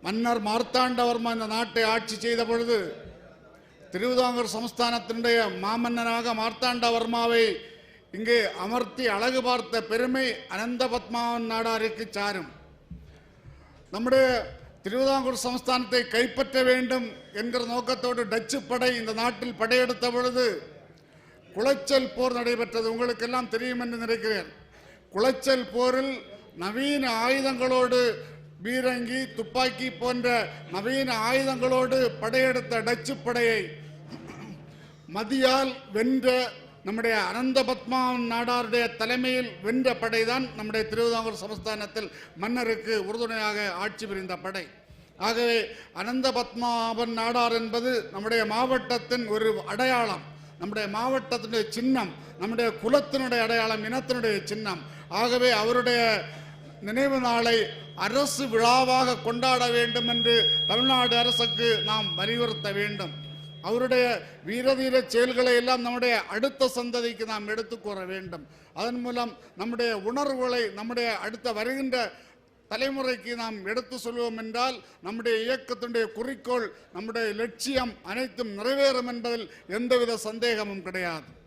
மன்னர் மார்த்தாண்டவர்மா இந்த நாட்டை ஆட்சி செய்த பொழுது திருவிதாங்கூர் சமஸ்தானத்தினுடைய மாமன்னனாக மார்த்தாண்டவர்மாவை இங்கே அமர்த்தி அழகு பார்த்த பெருமை அனந்த பத்மாவன் நாடாருக்கு சாரும். நம்முடைய திருவிதாங்கூர் சமஸ்தானத்தை கைப்பற்ற வேண்டும் என்கிற நோக்கத்தோடு டச்சு படை இந்த நாட்டில் படையெடுத்த பொழுது குளச்சல் போர் நடைபெற்றது. உங்களுக்கு எல்லாம் தெரியும் என்று நினைக்கிறேன். குளச்சல் போரில் நவீன ஆயுதங்களோடு பீரங்கி, துப்பாக்கி போன்ற நவீன ஆயுதங்களோடு படையெடுத்த டச்சு படையை மதியால் வென்ற நம்முடைய அனந்த பத்மாவன் நாடாருடைய தலைமையில் வென்ற படைதான் நம்முடைய திருவிதாங்கூர் சமஸ்தானத்தில் மன்னருக்கு உறுதுணையாக ஆட்சி புரிந்த படை. ஆகவே அனந்த பத்மாவன் நாடார் என்பது நம்முடைய மாவட்டத்தின் ஒரு அடையாளம், நம்முடைய மாவட்டத்தினுடைய சின்னம், நம்முடைய குலத்தினுடைய அடையாளம், இனத்தினுடைய சின்னம். ஆகவே அவருடைய நினைவு நாளை அரசு விழாவாக கொண்டாட வேண்டும் என்று தமிழ்நாடு அரசுக்கு நாம் வலியுறுத்த வேண்டும். அவருடைய வீரதீர செயல்களை எல்லாம் நம்முடைய அடுத்த சந்ததிக்கு நாம் எடுத்து கூற வேண்டும். அதன் மூலம் நம்முடைய உணர்வுகளை நம்முடைய அடுத்த வருகின்ற தலைமுறைக்கு நாம் எடுத்து சொல்வோம் என்றால் நம்முடைய இயக்கத்தினுடைய குறிக்கோள், நம்முடைய லட்சியம் அனைத்தும் நிறைவேறும் என்பதில் எந்தவித சந்தேகமும் கிடையாது.